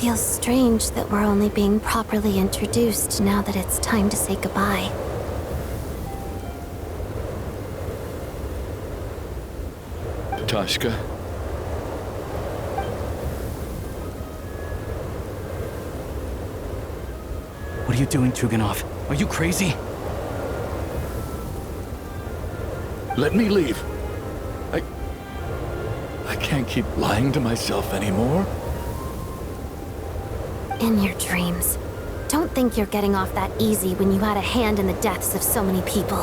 Feels strange that we're only being properly introduced now that it's time to say goodbye. Tashka. What are you doing, Tuganov? Are you crazy? Let me leave. I can't keep lying to myself anymore. In your dreams. Don't think you're getting off that easy when you had a hand in the deaths of so many people.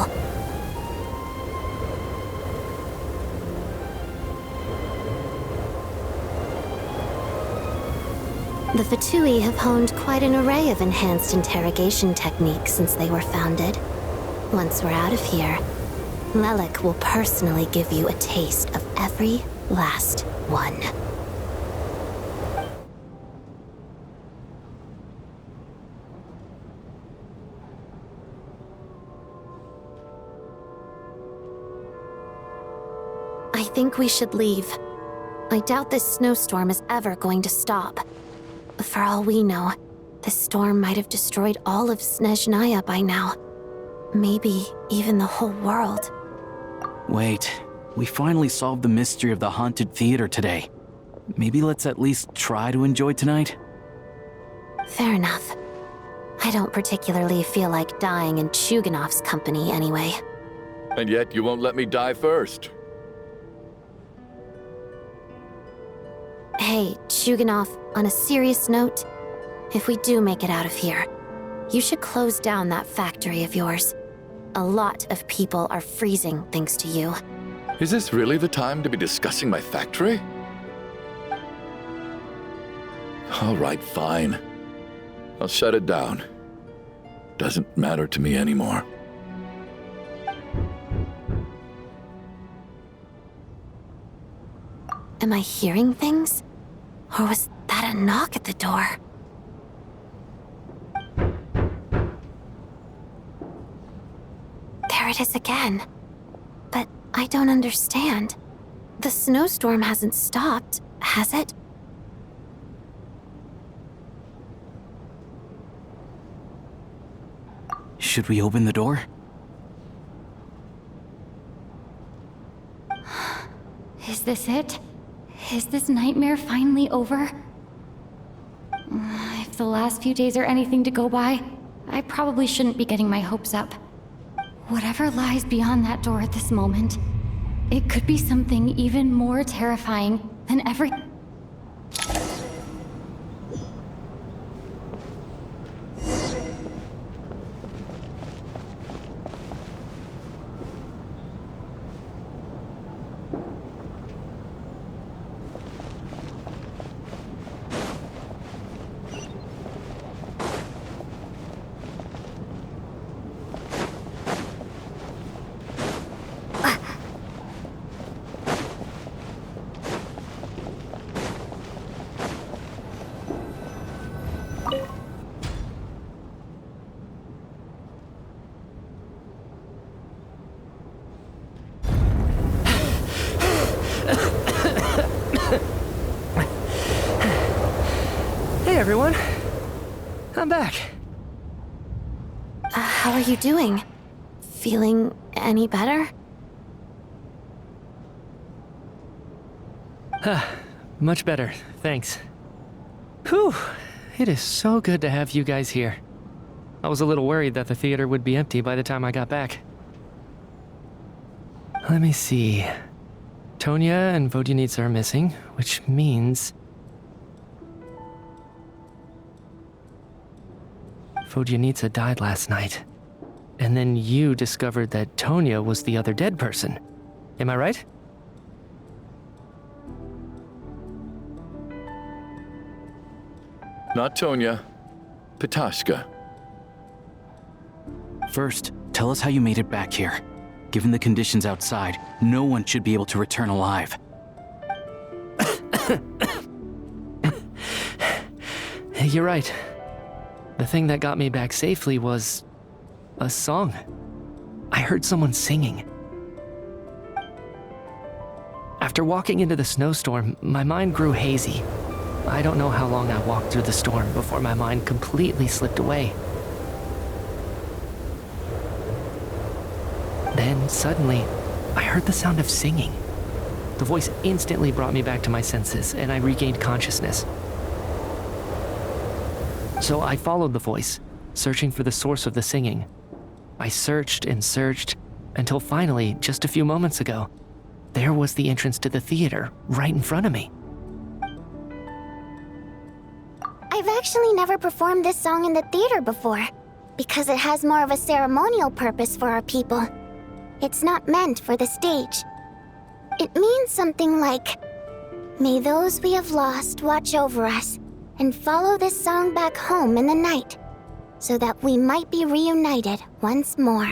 The Fatui have honed quite an array of enhanced interrogation techniques since they were founded. Once we're out of here, Lelik will personally give you a taste of every last one. I think we should leave. I doubt this snowstorm is ever going to stop. For all we know, this storm might have destroyed all of Snezhnaya by now. Maybe even the whole world. Wait, we finally solved the mystery of the haunted theater today. Maybe let's at least try to enjoy tonight? Fair enough. I don't particularly feel like dying in Chuganov's company anyway. And yet you won't let me die first. Hey, Chuganov, on a serious note, if we do make it out of here, you should close down that factory of yours. A lot of people are freezing thanks to you. Is this really the time to be discussing my factory? All right, fine. I'll shut it down. Doesn't matter to me anymore. Am I hearing things? Or was that a knock at the door? There it is again. But I don't understand. The snowstorm hasn't stopped, has it? Should we open the door? Is this it? Is this nightmare finally over? If the last few days are anything to go by, I probably shouldn't be getting my hopes up. Whatever lies beyond that door at this moment, it could be something even more terrifying than every... Hey everyone, I'm back. How are you doing? Feeling any better? Much better, thanks. Whew, it is so good to have you guys here. I was a little worried that the theater would be empty by the time I got back. Let me see. Tonya and Vodyanitsa are missing, which means... Vodyanitsa died last night. And then you discovered that Tonya was the other dead person. Am I right? Not Tonya. Petashka. First, tell us how you made it back here. Given the conditions outside, no one should be able to return alive. You're right. The thing that got me back safely was... a song. I heard someone singing. After walking into the snowstorm, my mind grew hazy. I don't know how long I walked through the storm before my mind completely slipped away. Then, suddenly, I heard the sound of singing. The voice instantly brought me back to my senses, and I regained consciousness. So I followed the voice, searching for the source of the singing. I searched and searched, until finally, just a few moments ago, there was the entrance to the theater, right in front of me. I've actually never performed this song in the theater before, because it has more of a ceremonial purpose for our people. It's not meant for the stage. It means something like, "May those we have lost watch over us, and follow this song back home in the night, so that we might be reunited once more."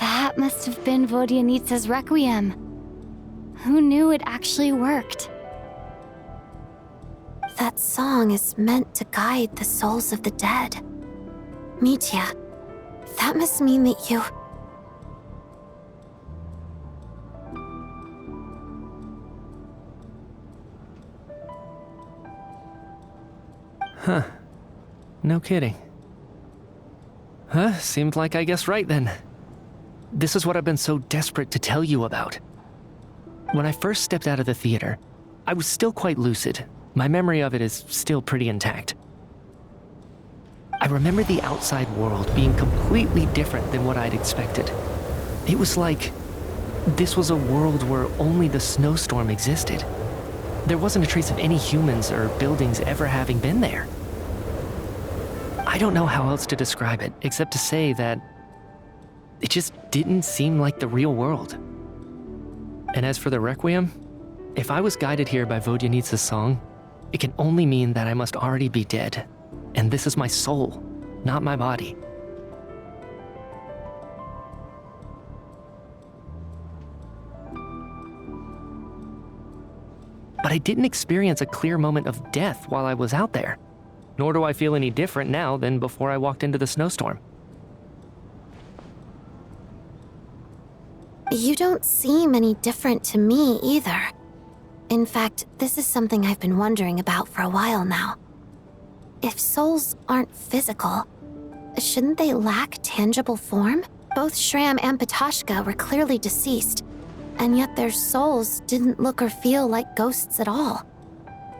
That must have been Vodyanitsa's Requiem. Who knew it actually worked? That song is meant to guide the souls of the dead. Mitya, that must mean that you... Huh. No kidding. Huh, seemed like I guessed right then. This is what I've been so desperate to tell you about. When I first stepped out of the theater, I was still quite lucid. My memory of it is still pretty intact. I remember the outside world being completely different than what I'd expected. It was like this was a world where only the snowstorm existed. There wasn't a trace of any humans or buildings ever having been there. I don't know how else to describe it, except to say that it just didn't seem like the real world. And as for the Requiem, if I was guided here by Vodyanitsa's song, it can only mean that I must already be dead. And this is my soul, not my body. But I didn't experience a clear moment of death while I was out there. Nor do I feel any different now than before I walked into the snowstorm. You don't seem any different to me either. In fact, this is something I've been wondering about for a while now. If souls aren't physical, shouldn't they lack tangible form? Both Shram and Patoshka were clearly deceased, and yet their souls didn't look or feel like ghosts at all.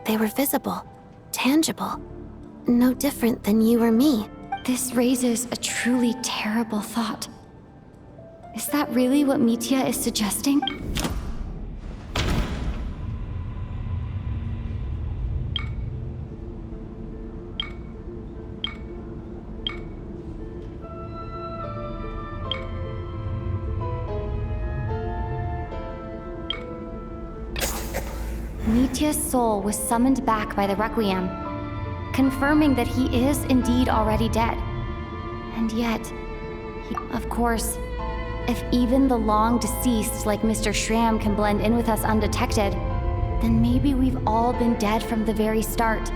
They were visible, tangible, no different than you or me. This raises a truly terrible thought. Is that really what Mitya is suggesting? Mitya's soul was summoned back by the Requiem, confirming that he is indeed already dead. And yet, of course, if even the long deceased like Mr. Schramm can blend in with us undetected, then maybe we've all been dead from the very start.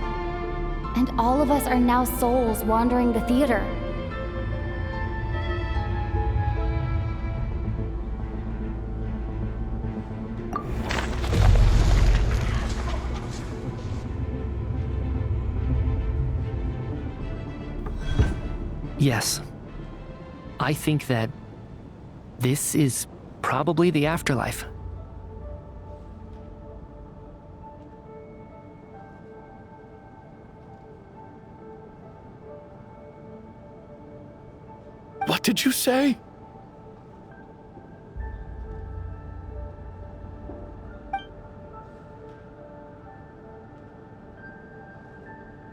And all of us are now souls wandering the theater. Yes. I think that this is probably the afterlife. What did you say?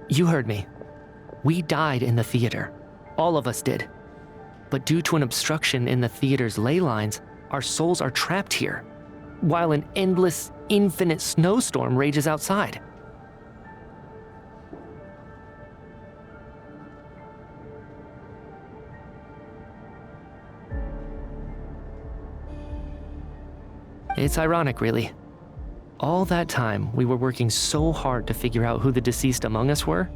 You heard me. We died in the theater. All of us did. But due to an obstruction in the theater's ley lines, our souls are trapped here, while an endless, infinite snowstorm rages outside. It's ironic, really. All that time, we were working so hard to figure out who the deceased among us were,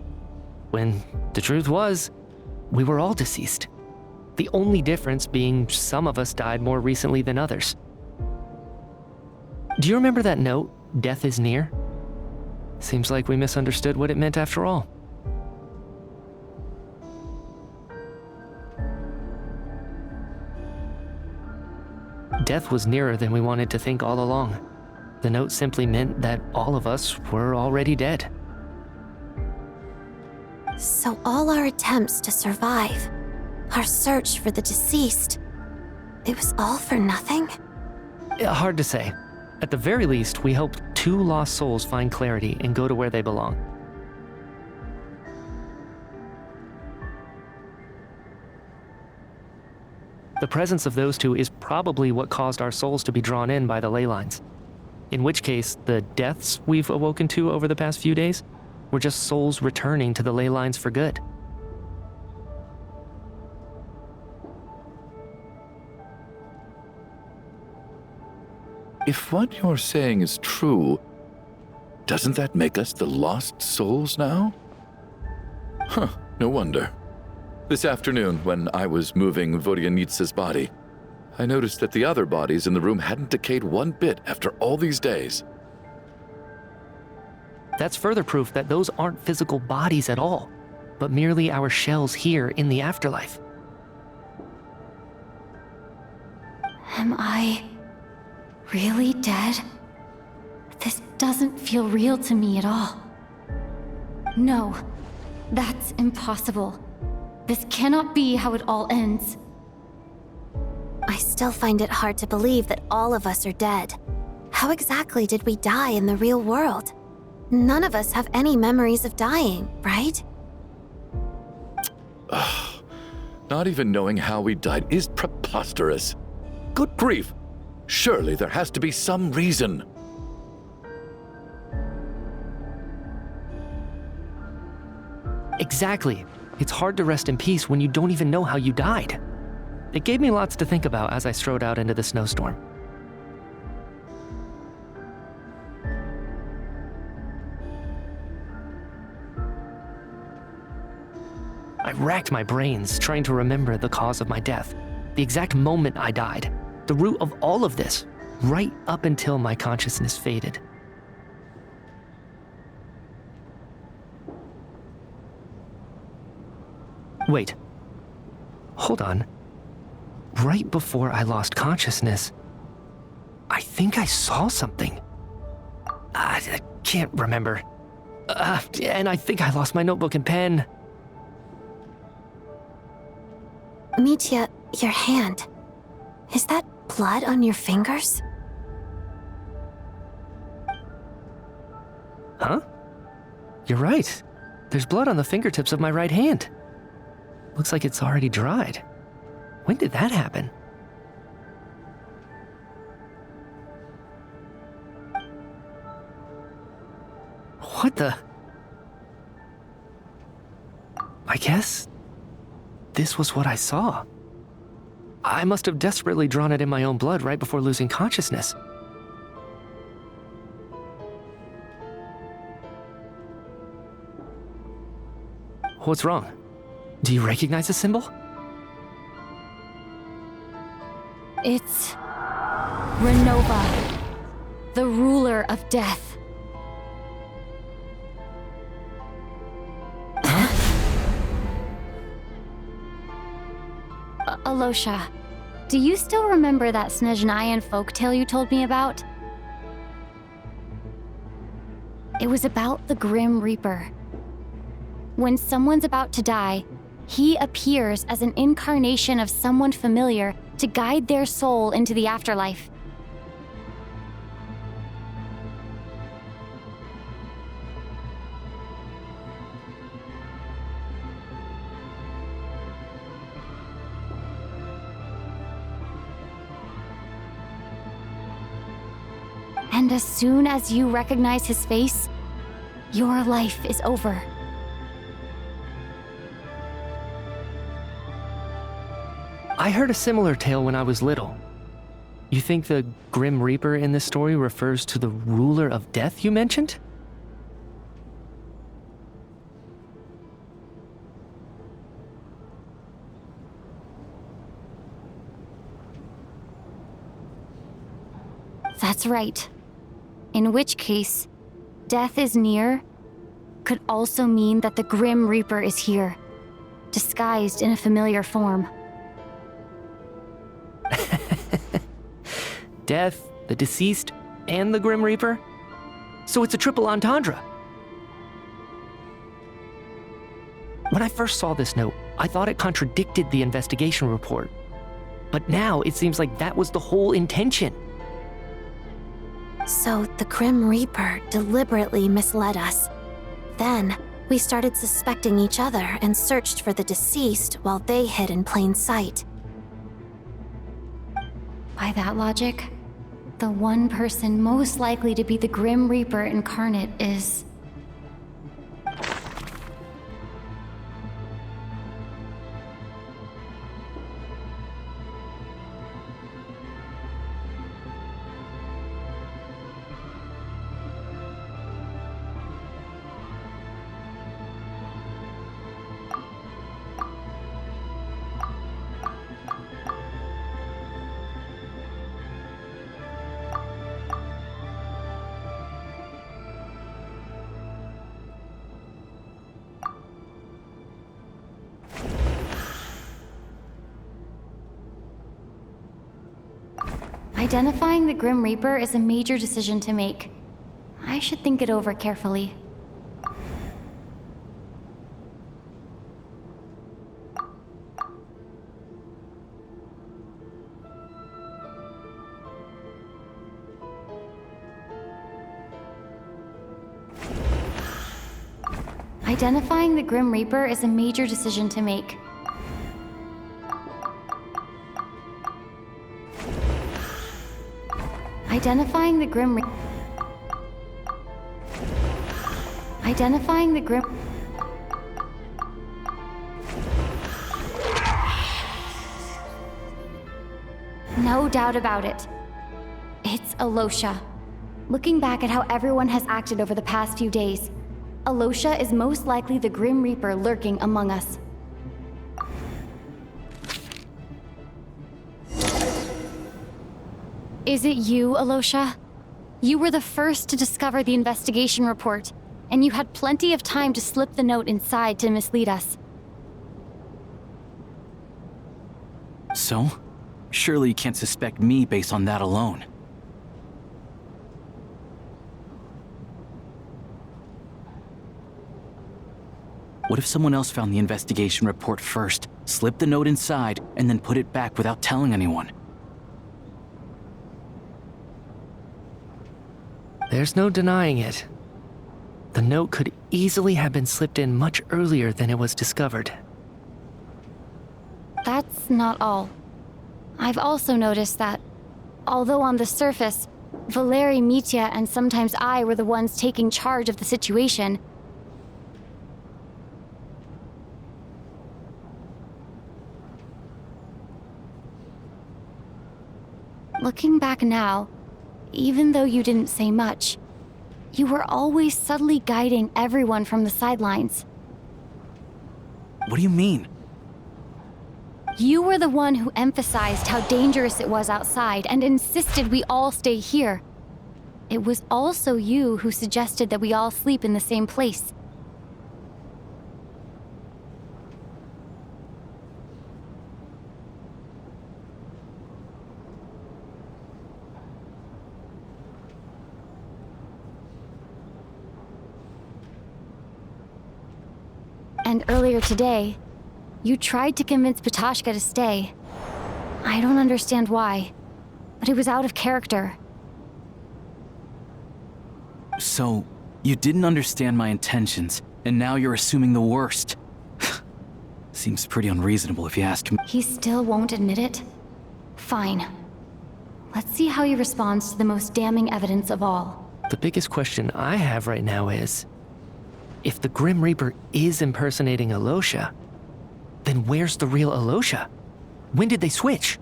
when the truth was, we were all deceased. The only difference being some of us died more recently than others. Do you remember that note, "Death is near"? Seems like we misunderstood what it meant after all. Death was nearer than we wanted to think all along. The note simply meant that all of us were already dead. So all our attempts to survive, our search for the deceased, it was all for nothing? Hard to say. At the very least, we hoped 2 lost souls find clarity and go to where they belong. The presence of those 2 is probably what caused our souls to be drawn in by the ley lines. In which case, the deaths we've awoken to over the past few days were just souls returning to the ley lines for good. If what you're saying is true, doesn't that make us the lost souls now? Huh, no wonder. This afternoon, when I was moving Vodyanitsa's body, I noticed that the other bodies in the room hadn't decayed one bit after all these days. That's further proof that those aren't physical bodies at all, but merely our shells here in the afterlife. Am I really dead? This doesn't feel real to me at all. No, that's impossible. This cannot be how it all ends. I still find it hard to believe that all of us are dead. How exactly did we die in the real world? None of us have any memories of dying, right? Not even knowing how we died is preposterous. Good grief! Surely there has to be some reason. Exactly. It's hard to rest in peace when you don't even know how you died. It gave me lots to think about as I strode out into the snowstorm. I racked my brains trying to remember the cause of my death, the exact moment I died, the root of all of this, right up until my consciousness faded. Wait. Hold on. Right before I lost consciousness, I think I saw something. I can't remember. And I think I lost my notebook and pen. Mitya, your hand. Is that blood on your fingers? Huh? You're right. There's blood on the fingertips of my right hand. Looks like it's already dried. When did that happen? What the? I guess this was what I saw. I must have desperately drawn it in my own blood right before losing consciousness. What's wrong? Do you recognize the symbol? It's Renova, the ruler of death. Alosha, do you still remember that Snezhnayan folktale you told me about? It was about the Grim Reaper. When someone's about to die, he appears as an incarnation of someone familiar to guide their soul into the afterlife. And as soon as you recognize his face, your life is over. I heard a similar tale when I was little. You think the Grim Reaper in this story refers to the ruler of death you mentioned? That's right. In which case, death is near could also mean that the Grim Reaper is here, disguised in a familiar form. Death, the deceased, and the Grim Reaper? So it's a triple entendre. When I first saw this note, I thought it contradicted the investigation report. But now it seems like that was the whole intention. So the Grim Reaper deliberately misled us. Then, we started suspecting each other and searched for the deceased while they hid in plain sight. By that logic, the one person most likely to be the Grim Reaper incarnate is... Identifying the Grim Reaper is a major decision to make. I should think it over carefully. Identifying the Grim Reaper is a major decision to make. Identifying the Grim Reaper. Identifying the Grim... No doubt about it. It's Alosha. Looking back at how everyone has acted over the past few days, Alosha is most likely the Grim Reaper lurking among us. Is it you, Alosha? You were the first to discover the investigation report, and you had plenty of time to slip the note inside to mislead us. So? Surely you can't suspect me based on that alone. What if someone else found the investigation report first, slipped the note inside, and then put it back without telling anyone? There's no denying it. The note could easily have been slipped in much earlier than it was discovered. That's not all. I've also noticed that, although on the surface, Valeri, Mitya, and sometimes I were the ones taking charge of the situation. Looking back now, even though you didn't say much, you were always subtly guiding everyone from the sidelines. What do you mean? You were the one who emphasized how dangerous it was outside and insisted we all stay here. It was also you who suggested that we all sleep in the same place. And earlier today, you tried to convince Patashka to stay. I don't understand why, but it was out of character. So, you didn't understand my intentions, and now you're assuming the worst. Seems pretty unreasonable if you ask me. He still won't admit it? Fine. Let's see how he responds to the most damning evidence of all. The biggest question I have right now is, if the Grim Reaper is impersonating Alosha, then where's the real Alosha? When did they switch?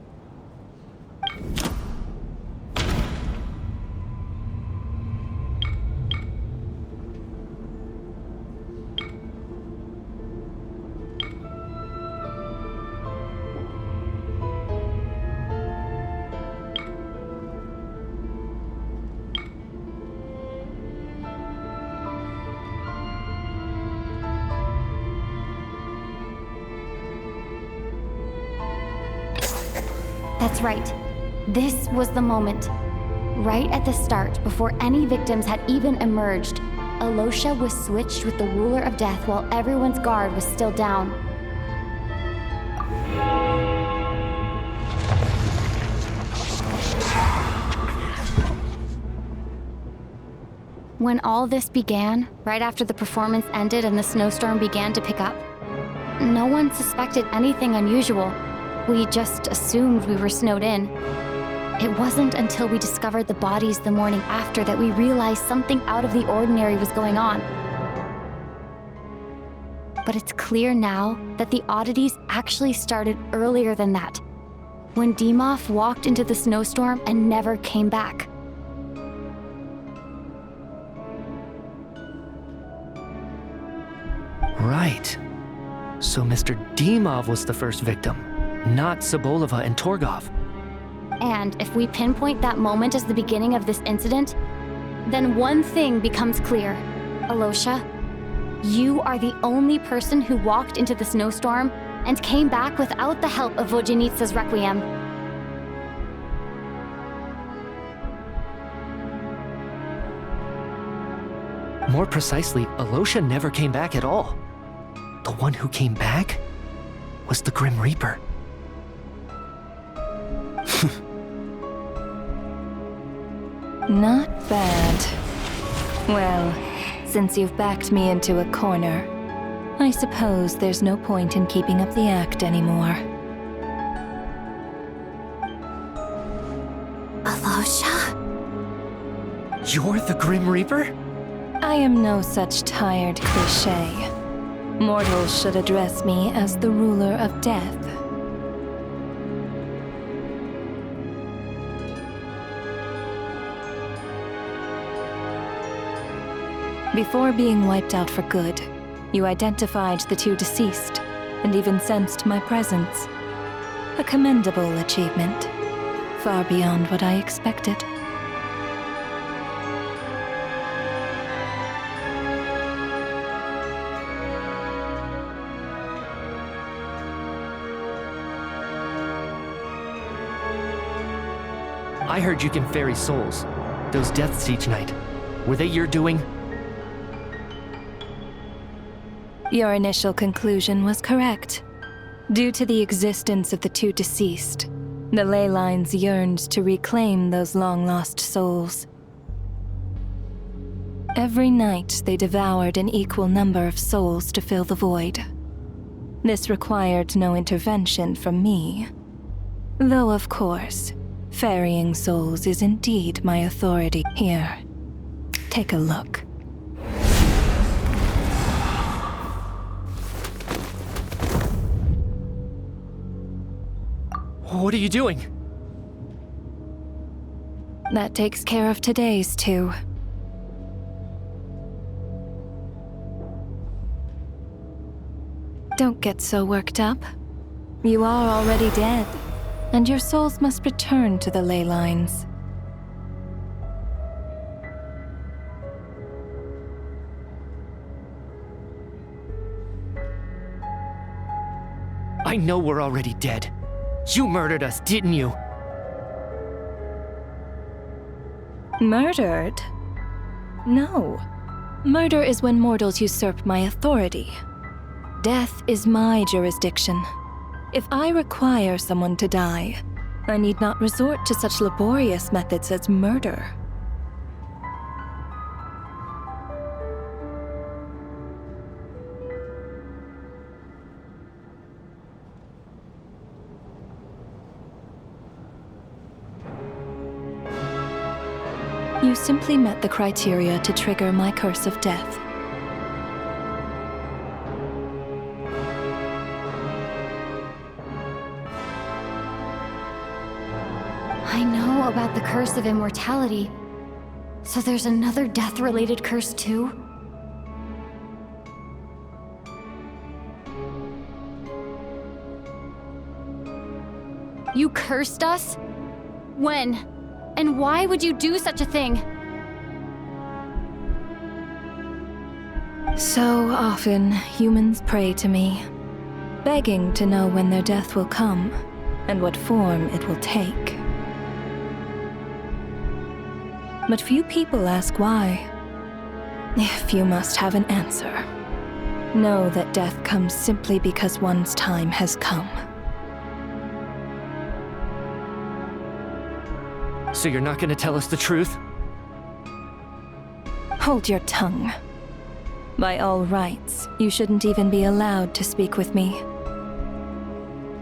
That's right. This was the moment. Right at the start, before any victims had even emerged, Alosha was switched with the Ruler of Death while everyone's guard was still down. When all this began, right after the performance ended and the snowstorm began to pick up, no one suspected anything unusual. We just assumed we were snowed in. It wasn't until we discovered the bodies the morning after that we realized something out of the ordinary was going on. But it's clear now that the oddities actually started earlier than that, when Dimov walked into the snowstorm and never came back. Right. So Mr. Dimov was the first victim, not Sobolova and Torgov. And if we pinpoint that moment as the beginning of this incident, then one thing becomes clear. Alosha, you are the only person who walked into the snowstorm and came back without the help of Vodyanitsa's Requiem. More precisely, Alosha never came back at all. The one who came back was the Grim Reaper. Not bad. Well, since you've backed me into a corner, I suppose there's no point in keeping up the act anymore. Alosha? You're the Grim Reaper? I am no such tired cliché. Mortals should address me as the ruler of death. Before being wiped out for good, you identified the two deceased, and even sensed my presence. A commendable achievement, far beyond what I expected. I heard you can ferry souls. Those deaths each night. Were they your doing? Your initial conclusion was correct. Due to the existence of the two deceased, the ley lines yearned to reclaim those long-lost souls. Every night, they devoured an equal number of souls to fill the void. This required no intervention from me. Though, of course, Ferrying souls is indeed my authority. Here, take a look. What are you doing? That takes care of today's too. Don't get so worked up. You are already dead, and your souls must return to the ley lines. I know we're already dead. You murdered us, didn't you? Murdered? No. Murder is when mortals usurp my authority. Death is my jurisdiction. If I require someone to die, I need not resort to such laborious methods as murder. You simply met the criteria to trigger my curse of death. I know about the curse of immortality. So there's another death-related curse too? You cursed us? When? And why would you do such a thing? So often, humans pray to me, begging to know when their death will come, and what form it will take. But few people ask why. If you must have an answer, know that death comes simply because one's time has come. So you're not gonna tell us the truth? Hold your tongue. By all rights, you shouldn't even be allowed to speak with me.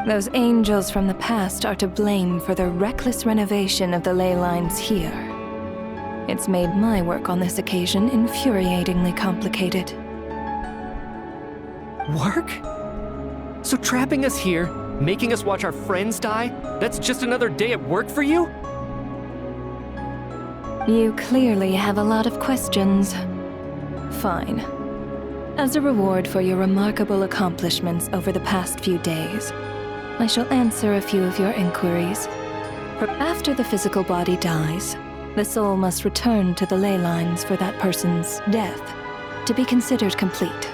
Those angels from the past are to blame for the reckless renovation of the ley lines here. It's made my work on this occasion infuriatingly complicated. Work? So trapping us here, making us watch our friends die, that's just another day at work for you? You clearly have a lot of questions. Fine. As a reward for your remarkable accomplishments over the past few days, I shall answer a few of your inquiries. For after the physical body dies, the soul must return to the ley lines for that person's death to be considered complete.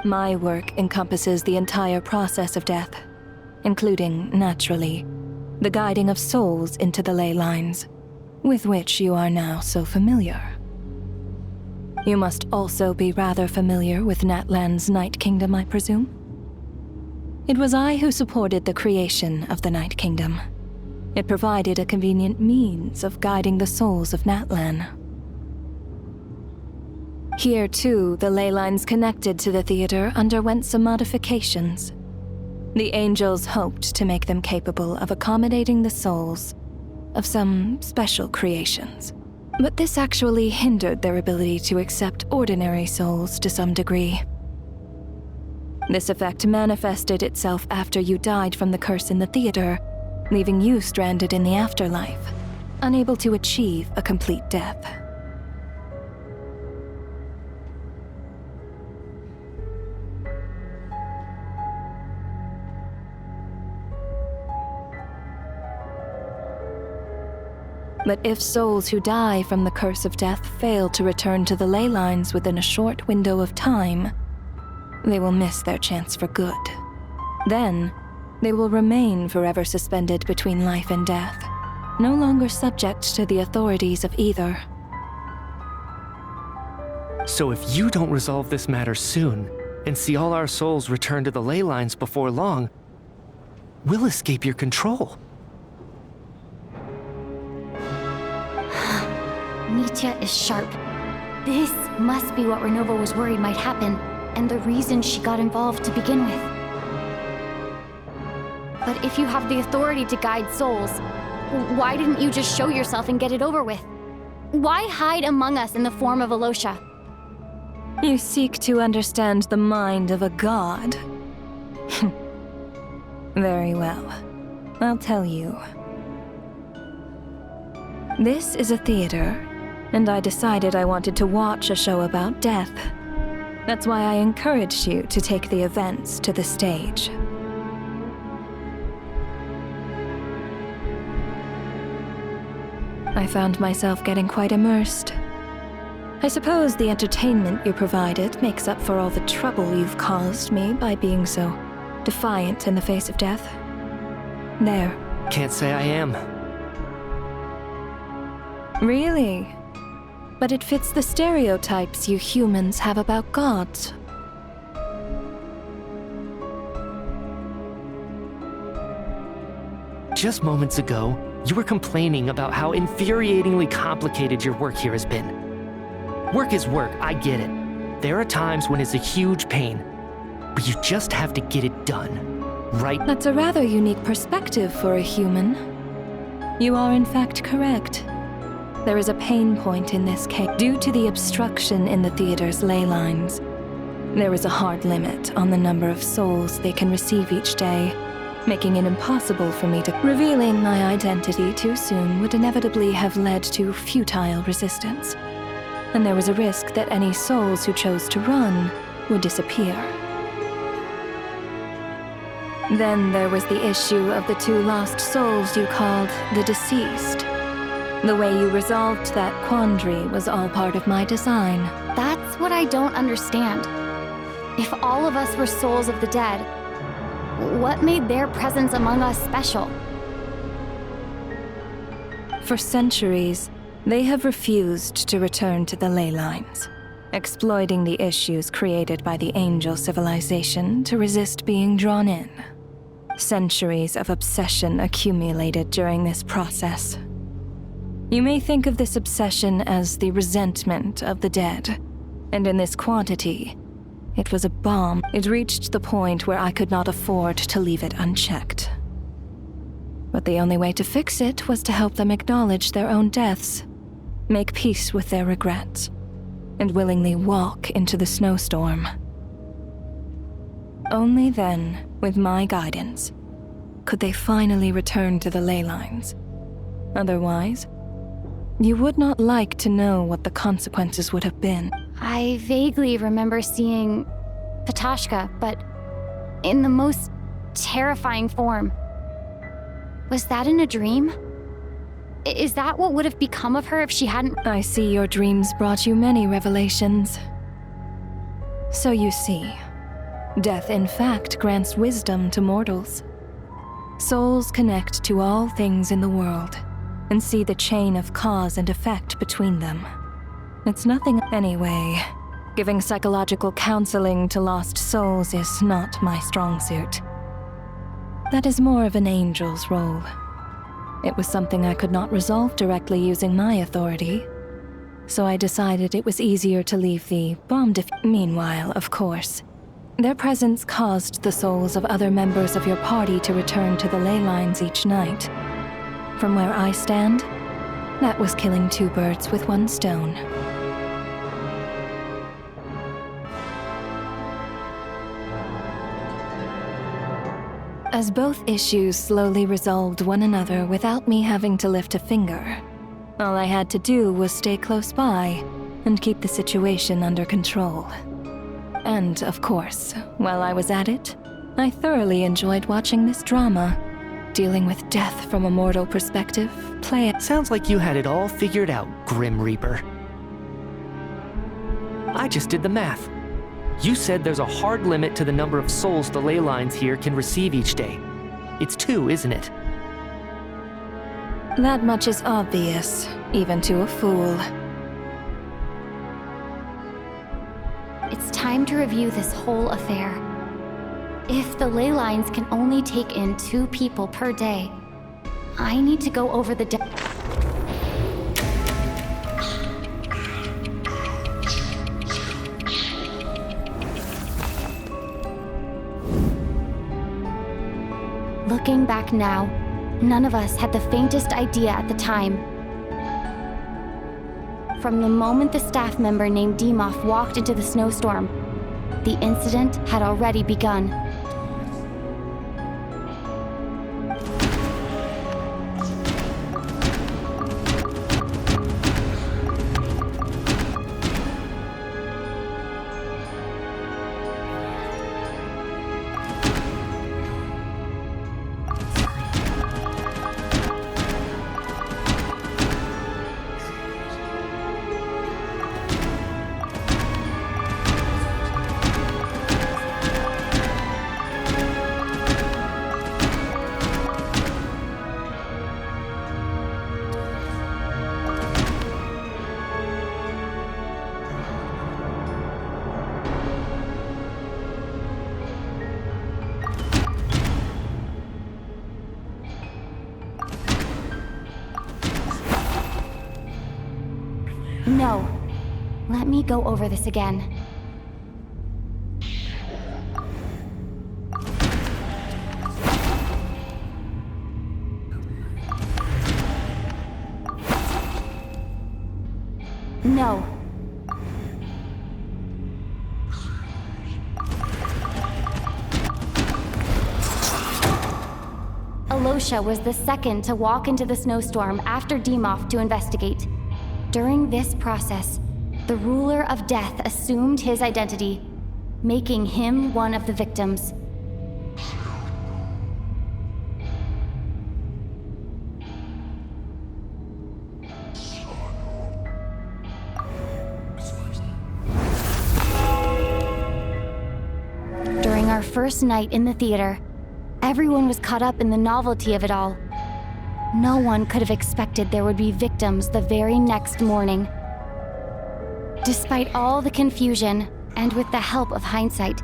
My work encompasses the entire process of death, including, naturally, the guiding of souls into the ley lines, with which you are now so familiar. You must also be rather familiar with Natlan's Night Kingdom, I presume? It was I who supported the creation of the Night Kingdom. It provided a convenient means of guiding the souls of Natlan. Here, too, the ley lines connected to the theater underwent some modifications. The angels hoped to make them capable of accommodating the souls of some special creations. But this actually hindered their ability to accept ordinary souls to some degree. This effect manifested itself after you died from the curse in the theater, leaving you stranded in the afterlife, unable to achieve a complete death. But if souls who die from the curse of death fail to return to the ley lines within a short window of time, they will miss their chance for good. Then, they will remain forever suspended between life and death, no longer subject to the authorities of either. So if you don't resolve this matter soon, and see all our souls return to the ley lines before long, we'll escape your control. Mitya is sharp. This must be what Renova was worried might happen, and the reason she got involved to begin with. But if you have the authority to guide souls, why didn't you just show yourself and get it over with? Why hide among us in the form of Alosha? You seek to understand the mind of a god. Very well. I'll tell you. This is a theater, and I decided I wanted to watch a show about death. That's why I encouraged you to take the events to the stage. I found myself getting quite immersed. I suppose the entertainment you provided makes up for all the trouble you've caused me by being so defiant in the face of death. There. Can't say I am. Really? But it fits the stereotypes you humans have about gods. Just moments ago, you were complaining about how infuriatingly complicated your work here has been. Work is work, I get it. There are times when it's a huge pain, but you just have to get it done, right? That's a rather unique perspective for a human. You are in fact correct. There is a pain point in this case due to the obstruction in the theater's ley lines. There is a hard limit on the number of souls they can receive each day, making it impossible for me to... Revealing my identity too soon would inevitably have led to futile resistance. And there was a risk that any souls who chose to run would disappear. Then there was the issue of the 2 lost souls you called the deceased. The way you resolved that quandary was all part of my design. That's what I don't understand. If all of us were souls of the dead, what made their presence among us special? For centuries, they have refused to return to the ley lines, exploiting the issues created by the angel civilization to resist being drawn in. Centuries of obsession accumulated during this process. You may think of this obsession as the resentment of the dead, and in this quantity, it was a bomb. It reached the point where I could not afford to leave it unchecked. But the only way to fix it was to help them acknowledge their own deaths, make peace with their regrets, and willingly walk into the snowstorm. Only then, with my guidance, could they finally return to the ley lines. Otherwise, you would not like to know what the consequences would have been. I vaguely remember seeing Patashka, but in the most terrifying form. Was that in a dream? Is that what would have become of her if she hadn't... I see your dreams brought you many revelations. So you see, death in fact grants wisdom to mortals. Souls connect to all things in the world and see the chain of cause and effect between them. It's nothing anyway. Giving psychological counseling to lost souls is not my strong suit. That is more of an angel's role. It was something I could not resolve directly using my authority, so I decided it was easier to leave the bomb Meanwhile, of course, their presence caused the souls of other members of your party to return to the ley lines each night. From where I stand, that was killing 2 birds with 1 stone. As both issues slowly resolved one another without me having to lift a finger, all I had to do was stay close by and keep the situation under control. And, of course, while I was at it, I thoroughly enjoyed watching this drama, dealing with death from a mortal perspective, play it. Sounds like you had it all figured out, Grim Reaper. I just did the math. You said there's a hard limit to the number of souls the ley lines here can receive each day. It's 2, isn't it? That much is obvious, even to a fool. It's time to review this whole affair. If the ley lines can only take in 2 people per day, I need to go over the Looking back now, none of us had the faintest idea at the time. From the moment the staff member named Demoff walked into the snowstorm, the incident had already begun. No. Let me go over this again. No. Alosha was the second to walk into the snowstorm after Demoff to investigate. During this process, the ruler of death assumed his identity, making him one of the victims. During our first night in the theater, everyone was caught up in the novelty of it all. No one could have expected there would be victims the very next morning. Despite all the confusion, and with the help of hindsight,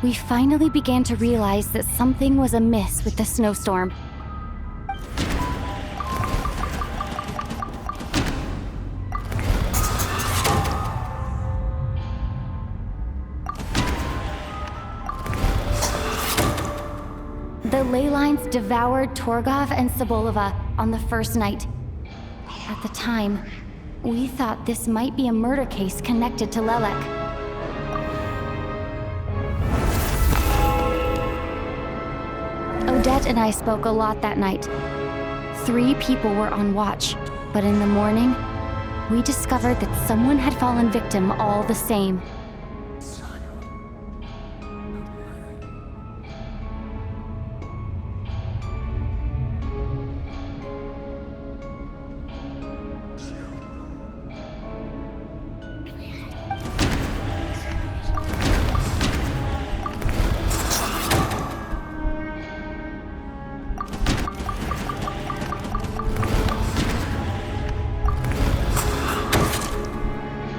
we finally began to realize that something was amiss with the snowstorm. The ley lines devoured Torgov and Sobolova on the first night. At the time, we thought this might be a murder case connected to Lelek. Odette and I spoke a lot that night. 3 people were on watch, but in the morning, we discovered that someone had fallen victim all the same.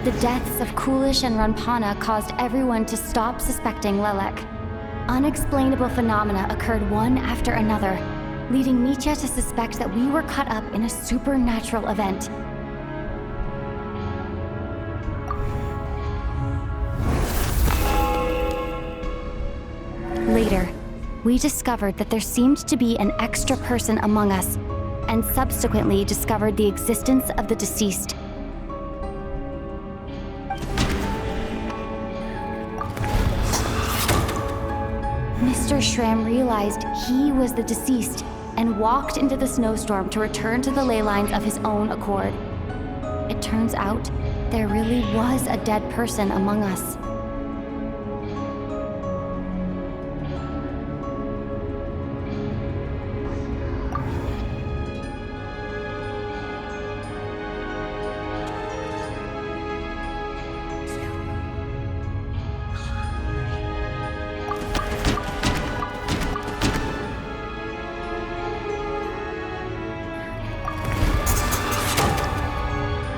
The deaths of Kulish and Ranpana caused everyone to stop suspecting Lelek. Unexplainable phenomena occurred one after another, leading Mitya to suspect that we were caught up in a supernatural event. Later, we discovered that there seemed to be an extra person among us, and subsequently discovered the existence of the deceased. Mr. Schramm realized he was the deceased and walked into the snowstorm to return to the ley lines of his own accord. It turns out there really was a dead person among us.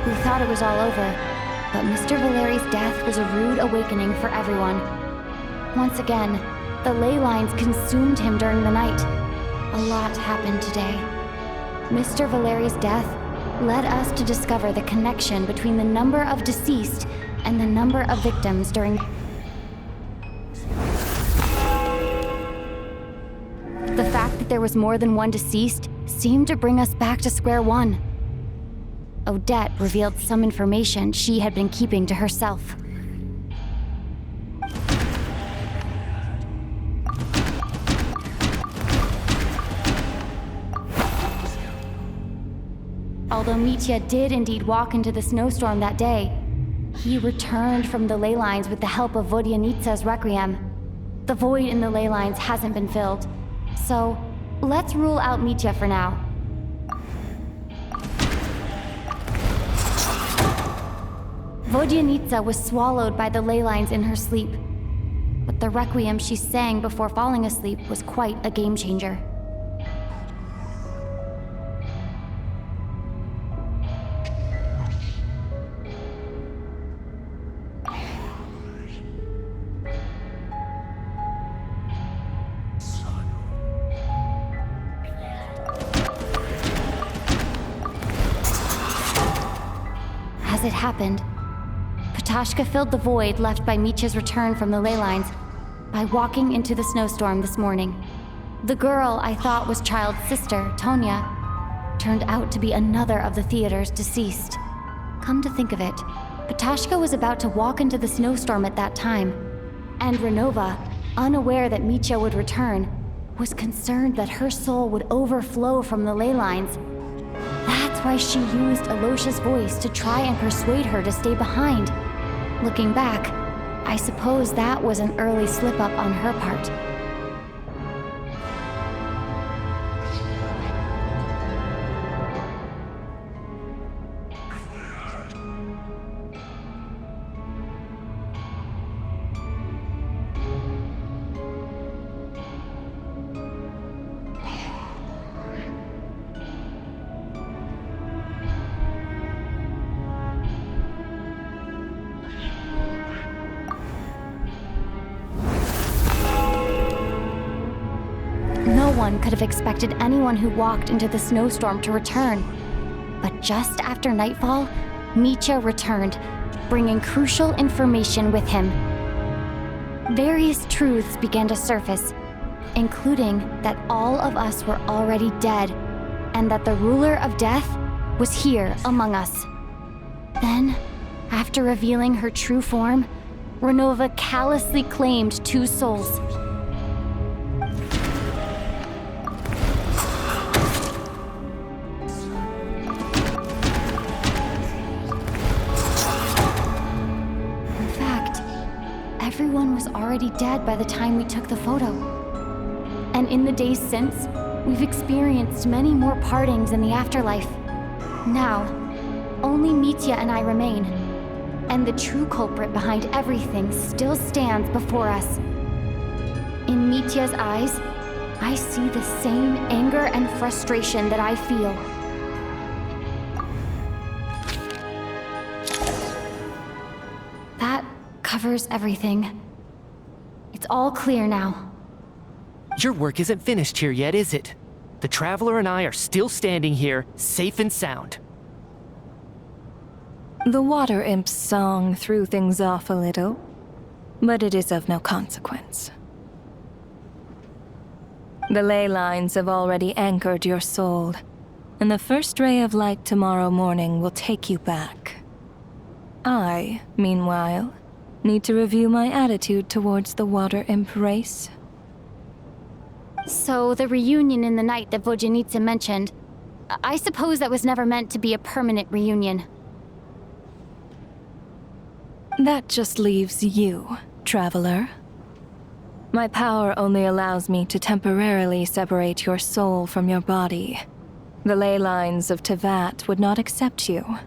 We thought it was all over, But Mr. Valeri's death was a rude awakening for everyone. Once again, the ley lines consumed him during the night. A lot happened today. Mr. Valeri's death led us to discover the connection between the number of deceased and the number of victims during... The fact that there was more than one deceased seemed to bring us back to square one. Odette revealed some information she had been keeping to herself. Although Mitya did indeed walk into the snowstorm that day, he returned from the ley lines with the help of Vodyanitsa's requiem. The void in the ley lines hasn't been filled, so let's rule out Mitya for now. Vodyanitsa was swallowed by the ley lines in her sleep, but the requiem she sang before falling asleep was quite a game changer. As it happened, Patashka filled the void left by Mitya's return from the ley lines by walking into the snowstorm this morning. The girl I thought was Child's sister, Tonya, turned out to be another of the theater's deceased. Come to think of it, Patashka was about to walk into the snowstorm at that time, and Renova, unaware that Mitya would return, was concerned that her soul would overflow from the ley lines. That's why she used Alosha's voice to try and persuade her to stay behind. Looking back, I suppose that was an early slip-up on her part. No one could have expected anyone who walked into the snowstorm to return. But just after nightfall, Mitya returned, bringing crucial information with him. Various truths began to surface, including that all of us were already dead, and that the ruler of death was here among us. Then, after revealing her true form, Renova callously claimed 2 souls. Everyone was already dead by the time we took the photo. And in the days since, we've experienced many more partings in the afterlife. Now, only Mitya and I remain. And the true culprit behind everything still stands before us. In Mitya's eyes, I see the same anger and frustration that I feel. That covers everything. It's all clear now. Your work isn't finished here yet, is it? The Traveler and I are still standing here, safe and sound. The Water Imp's song threw things off a little, but it is of no consequence. The ley lines have already anchored your soul, and the first ray of light tomorrow morning will take you back. I, meanwhile, need to review my attitude towards the Water Imp race. So the reunion in the night that Vodyanitsa mentioned, I suppose that was never meant to be a permanent reunion. That just leaves you, Traveler. My power only allows me to temporarily separate your soul from your body. The ley lines of Tevat would not accept you.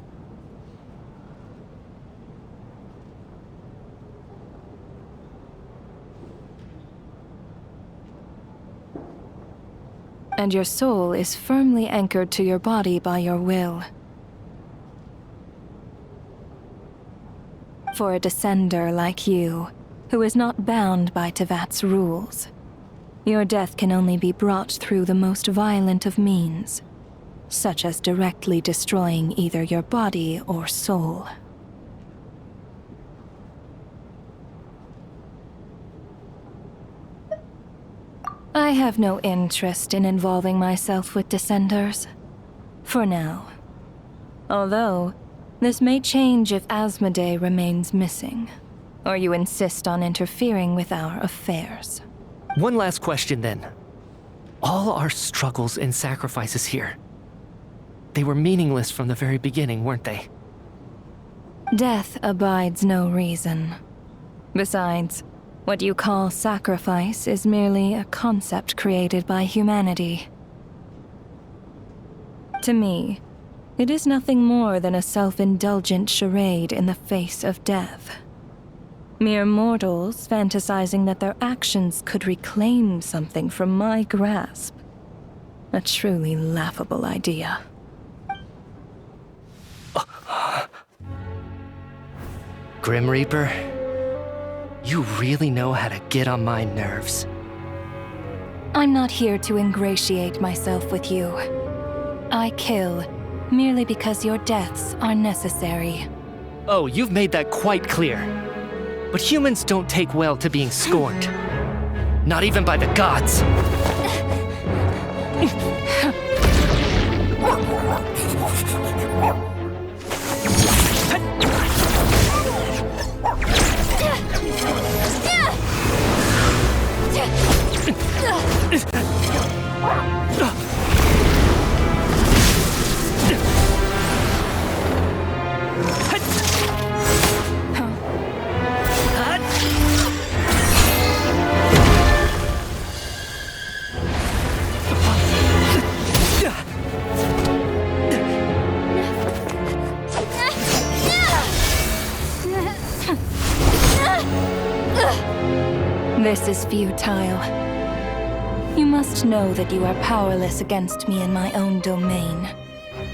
And your soul is firmly anchored to your body by your will. For a descender like you, who is not bound by Tevat's rules, your death can only be brought through the most violent of means, such as directly destroying either your body or soul. I have no interest in involving myself with Descenders. For now. Although, this may change if Asmodee remains missing, or you insist on interfering with our affairs. One last question then. All our struggles and sacrifices here, they were meaningless from the very beginning, weren't they? Death abides no reason. Besides, what you call sacrifice is merely a concept created by humanity. To me, it is nothing more than a self-indulgent charade in the face of death. Mere mortals fantasizing that their actions could reclaim something from my grasp. A truly laughable idea. Grim Reaper, you really know how to get on my nerves. I'm not here to ingratiate myself with you. I kill merely because your deaths are necessary. Oh, you've made that quite clear. But humans don't take well to being scorned. Not even by the gods. This is futile. You must know that you are powerless against me in my own domain.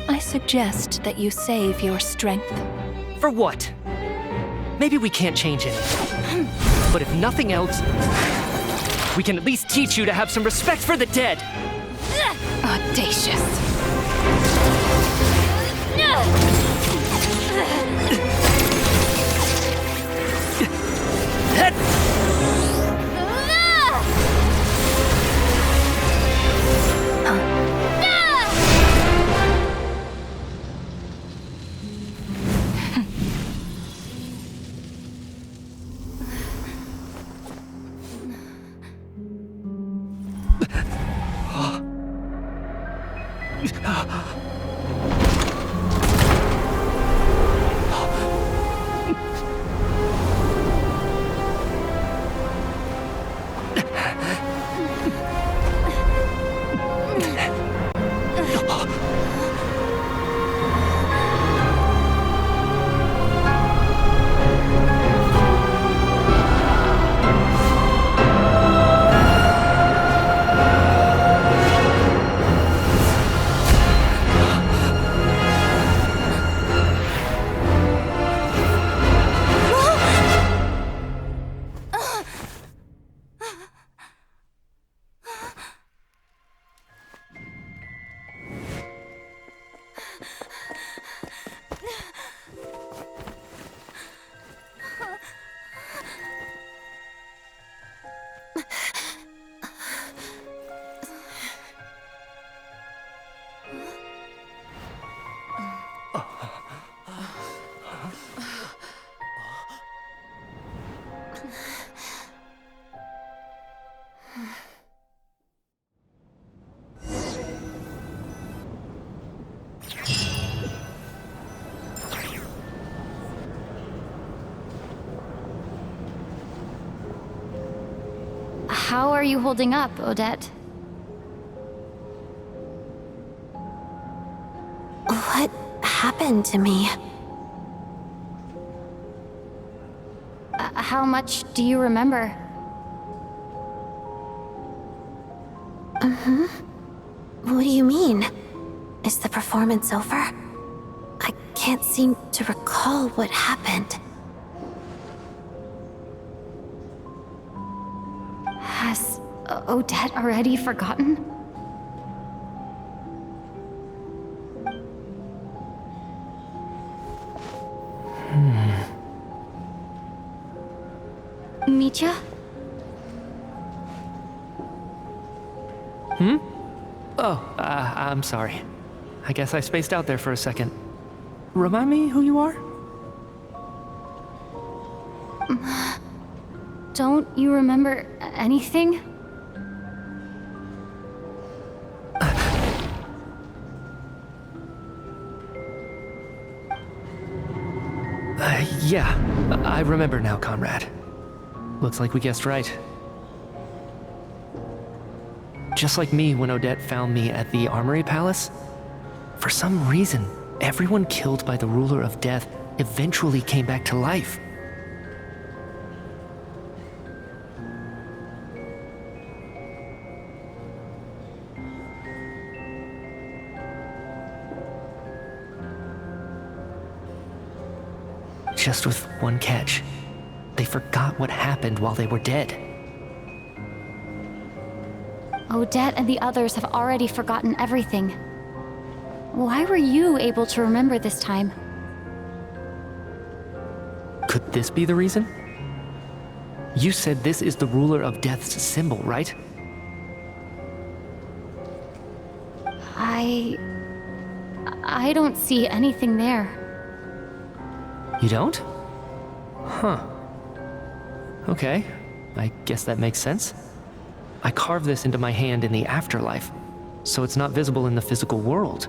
I suggest that you save your strength. For what? Maybe we can't change anything. But if nothing else, we can at least teach you to have some respect for the dead. Audacious. How are you holding up, Odette? What happened to me? How much do you remember? What do you mean? Is the performance over? I can't seem to recall what happened. Odette already forgotten? Mitya? Oh, I'm sorry. I guess I spaced out there for a second. Remind me who you are? Don't you remember anything? Yeah, I remember now, comrade. Looks like we guessed right. Just like me when Odette found me at the Armory Palace, for some reason, everyone killed by the Ruler of Death eventually came back to life. Just with one catch. They forgot what happened while they were dead. Odette and the others have already forgotten everything. Why were you able to remember this time? Could this be the reason? You said this is the Ruler of Death's symbol, right? I don't see anything there. You don't? Huh. Okay, I guess that makes sense. I carved this into my hand in the afterlife, so it's not visible in the physical world.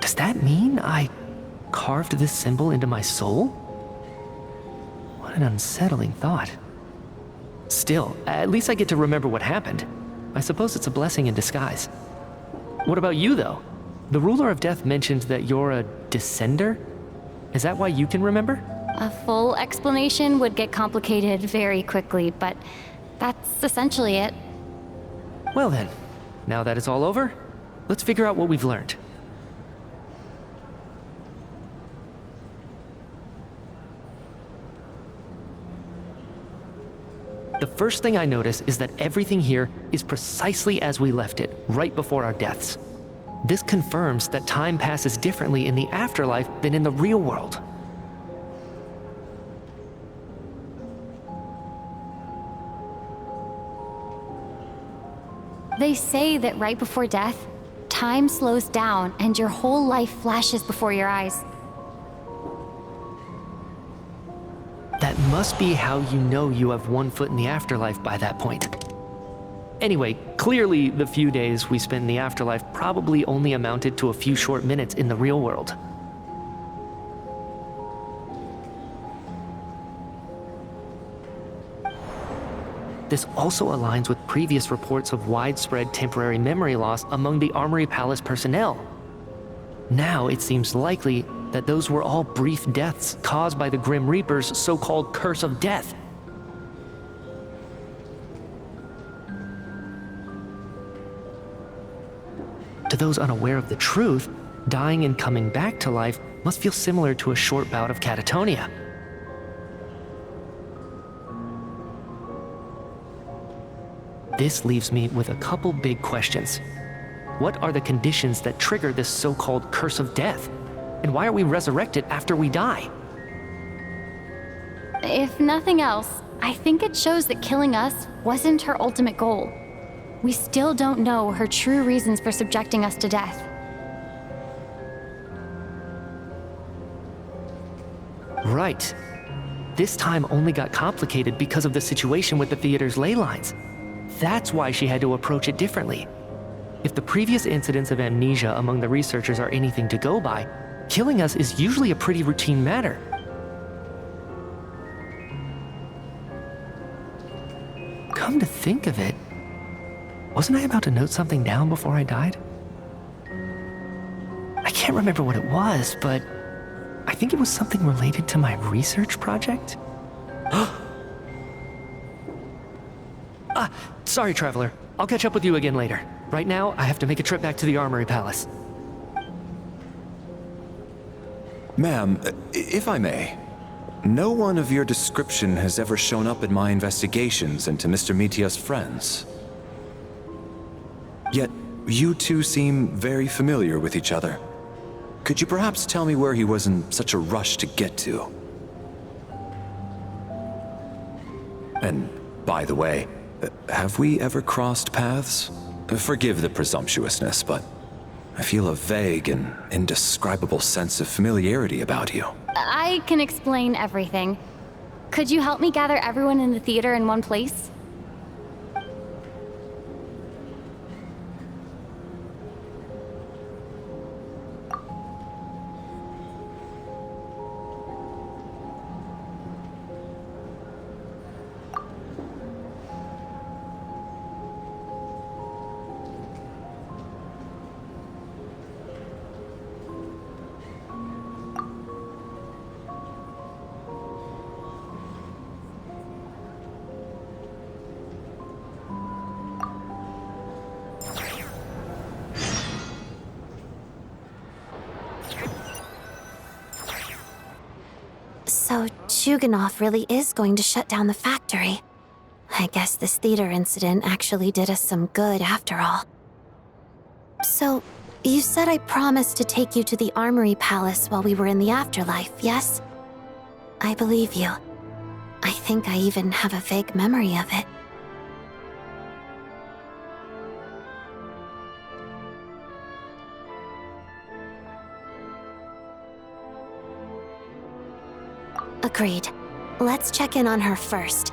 Does that mean I carved this symbol into my soul? What an unsettling thought. Still, at least I get to remember what happened. I suppose it's a blessing in disguise. What about you, though? The Ruler of Death mentioned that you're a descender? Is that why you can remember? A full explanation would get complicated very quickly, but that's essentially it. Well then, now that it's all over, let's figure out what we've learned. The first thing I notice is that everything here is precisely as we left it, right before our deaths. This confirms that time passes differently in the afterlife than in the real world. They say that right before death, time slows down and your whole life flashes before your eyes. That must be how you know you have one foot in the afterlife by that point. Anyway, clearly the few days we spend in the afterlife probably only amounted to a few short minutes in the real world. This also aligns with previous reports of widespread temporary memory loss among the Armory Palace personnel. Now it seems likely that those were all brief deaths caused by the Grim Reaper's so-called curse of death. To those unaware of the truth, dying and coming back to life must feel similar to a short bout of catatonia. This leaves me with a couple big questions. What are the conditions that trigger this so-called curse of death? And why are we resurrected after we die? If nothing else, I think it shows that killing us wasn't her ultimate goal. We still don't know her true reasons for subjecting us to death. Right. This time only got complicated because of the situation with the theater's ley lines. That's why she had to approach it differently. If the previous incidents of amnesia among the researchers are anything to go by, killing us is usually a pretty routine matter. Come to think of it, wasn't I about to note something down before I died? I can't remember what it was, but I think it was something related to my research project. Sorry, Traveler. I'll catch up with you again later. Right now, I have to make a trip back to the Armory Palace. Ma'am, if I may, No one of your description has ever shown up in my investigations into Mr. Mitia's friends. Yet, you two seem very familiar with each other. Could you perhaps tell me where he was in such a rush to get to? And, by the way, have we ever crossed paths? Forgive the presumptuousness, but I feel a vague and indescribable sense of familiarity about you. I can explain everything. Could you help me gather everyone in the theater in one place? So, Chuganov really is going to shut down the factory. I guess this theater incident actually did us some good after all. So, you said I promised to take you to the Armory Palace while we were in the afterlife, yes? I believe you. I think I even have a vague memory of it. Agreed. Let's check in on her first.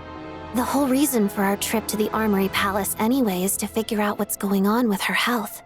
The whole reason for our trip to the Armory Palace anyway is to figure out what's going on with her health.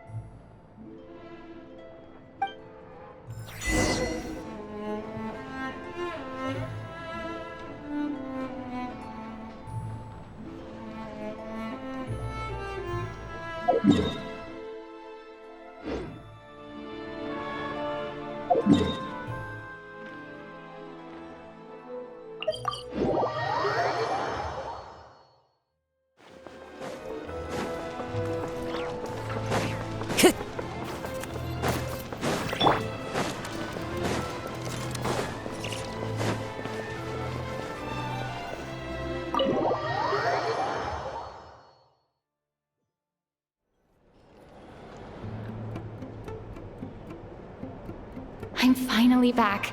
I'm finally back.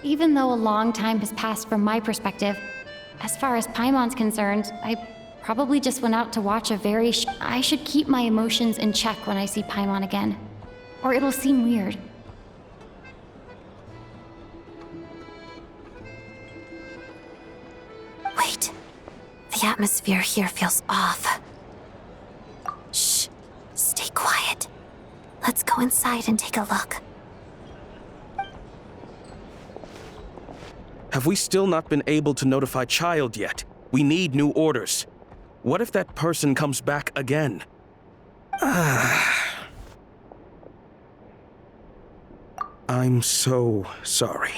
Even though a long time has passed from my perspective, as far as Paimon's concerned, I probably just went out to watch a very I should keep my emotions in check when I see Paimon again, or it'll seem weird. Wait. The atmosphere here feels off. Shh. Stay quiet. Let's go inside and take a look. Have we still not been able to notify Child yet? We need new orders. What if that person comes back again? I'm so sorry.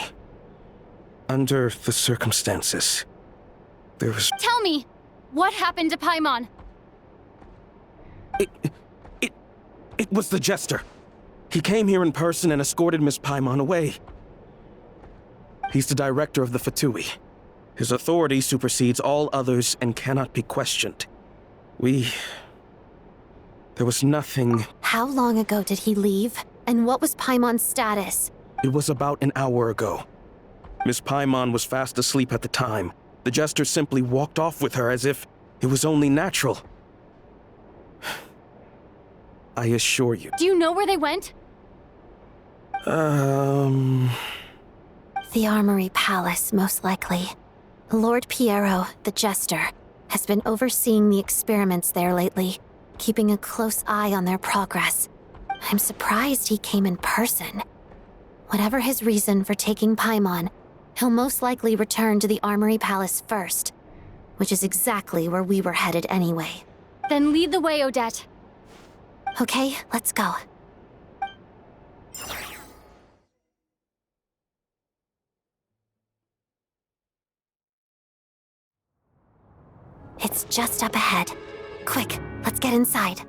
Under the circumstances, there was... Tell me! What happened to Paimon? It was the Jester. He came here in person and escorted Miss Paimon away. He's the director of the Fatui. His authority supersedes all others and cannot be questioned. There was nothing... How long ago did he leave? And what was Paimon's status? It was about an hour ago. Miss Paimon was fast asleep at the time. The Jester simply walked off with her as if it was only natural. I assure you. Do you know where they went? The Armory Palace, most likely. Lord Piero, the Jester, has been overseeing the experiments there lately, keeping a close eye on their progress. I'm surprised he came in person. Whatever his reason for taking Paimon, he'll most likely return to the Armory Palace first, which is exactly where we were headed anyway. Then lead the way, Odette. Okay, let's go. It's just up ahead. Quick, let's get inside.